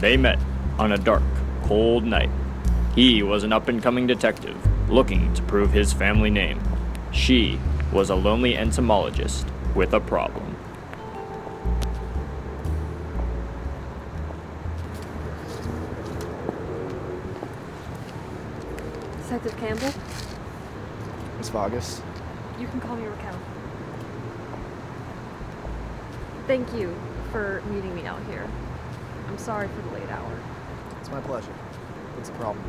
They met on a dark, cold night. He was an up-and-coming detective looking to prove his family name. She was a lonely entomologist with a problem. Detective Campbell? Miss Vargas. You can call me Raquel. Thank you for meeting me out here. I'm sorry for the late hour. It's my pleasure. What's the problem?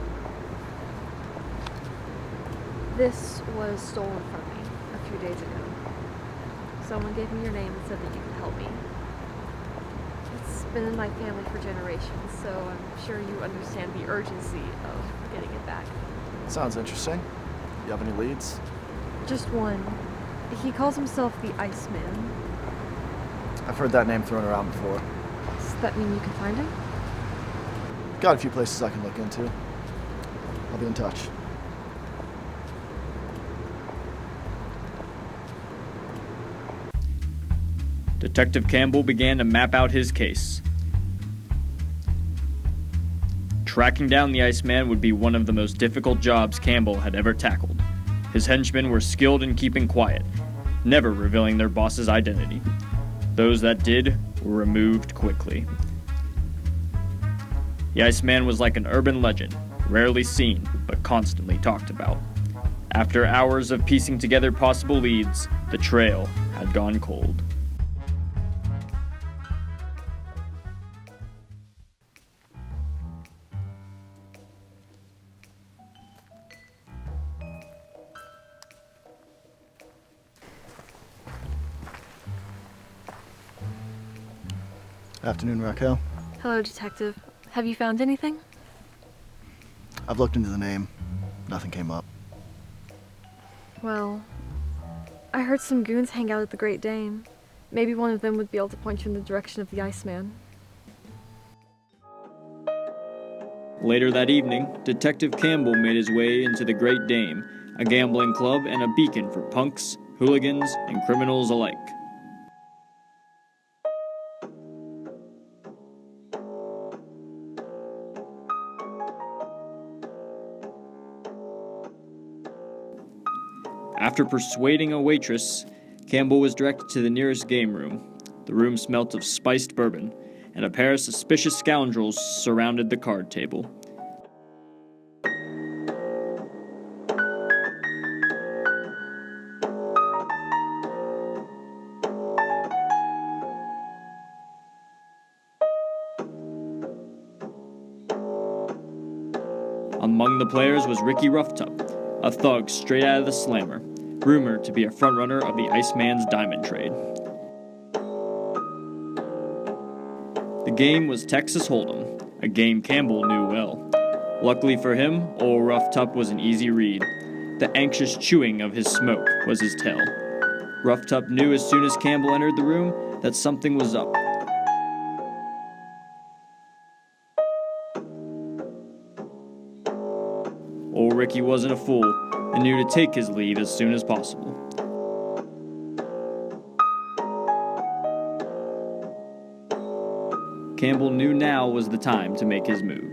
This was stolen from me a few days ago. Someone gave me your name and said that you could help me. It's been in my family for generations, so I'm sure you understand the urgency of getting it back. Sounds interesting. You have any leads? Just one. He calls himself the Iceman. I've heard that name thrown around before. Does that mean you can find him? Got a few places I can look into. I'll be in touch. Detective Campbell began to map out his case. Tracking down the Iceman would be one of the most difficult jobs Campbell had ever tackled. His henchmen were skilled in keeping quiet, never revealing their boss's identity. Those that did were removed quickly. The Iceman was like an urban legend, rarely seen, but constantly talked about. After hours of piecing together possible leads, the trail had gone cold. Afternoon, Raquel. Hello, Detective. Have you found anything? I've looked into the name. Nothing came up. Well, I heard some goons hang out at the Great Dane. Maybe one of them would be able to point you in the direction of the Iceman. Later that evening, Detective Campbell made his way into the Great Dame, a gambling club and a beacon for punks, hooligans, and criminals alike. After persuading a waitress, Campbell was directed to the nearest game room. The room smelt of spiced bourbon, and a pair of suspicious scoundrels surrounded the card table. Among the players was Ricky Roughtop, a thug straight out of the Slammer, rumored to be a frontrunner of the Iceman's diamond trade. The game was Texas Hold'em, a game Campbell knew well. Luckily for him, old Roughtop was an easy read. The anxious chewing of his smoke was his tell. Roughtop knew as soon as Campbell entered the room that something was up. Old Ricky wasn't a fool and knew to take his lead as soon as possible. Campbell knew now was the time to make his move.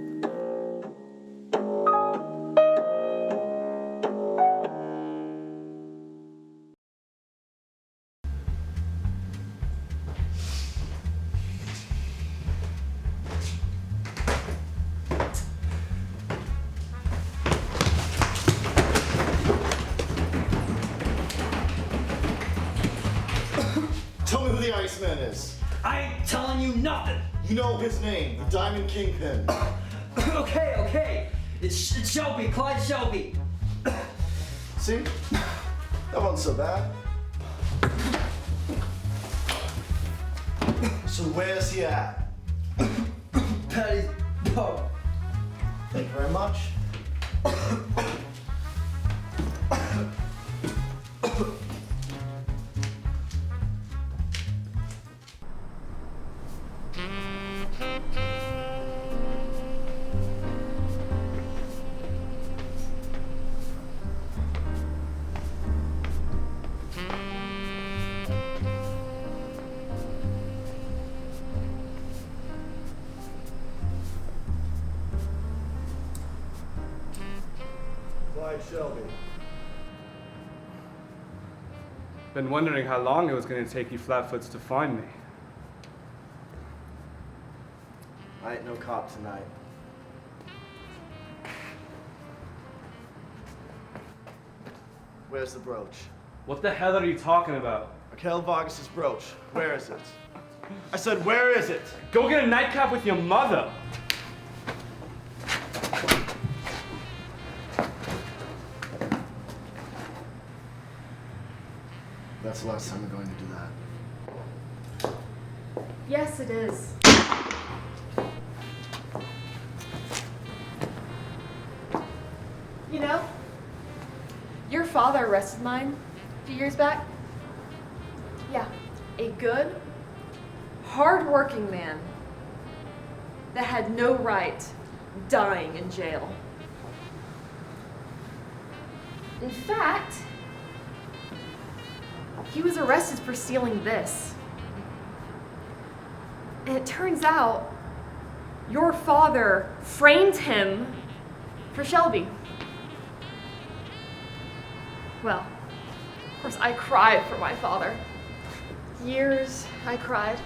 Tell me who the Iceman is. I ain't telling you nothing. You know his name, the Diamond Kingpin. Okay. It's Shelby, Clyde Shelby. See? That wasn't so bad. So where's he at? Patty's pub. Thank you very much. Clyde Shelby. Been wondering how long it was going to take you flatfoots to find me. I ain't no cop tonight. Where's the brooch? What the hell are you talking about? Raquel Vargas's brooch. Where is it? I said, where is it? Go get a nightcap with your mother! That's the last time we're going to do that. Yes, it is. You know, your father arrested mine a few years back. Yeah, a good, hard-working man that had no right dying in jail. In fact, he was arrested for stealing this. And it turns out your father framed him for Shelby. Well, of course, I cried for my father. Years I cried.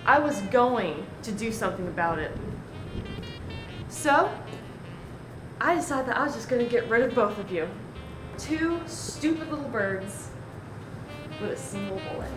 I was going to do something about it. So, I decided that I was just going to get rid of both of you. Two stupid little birds with a single bullet.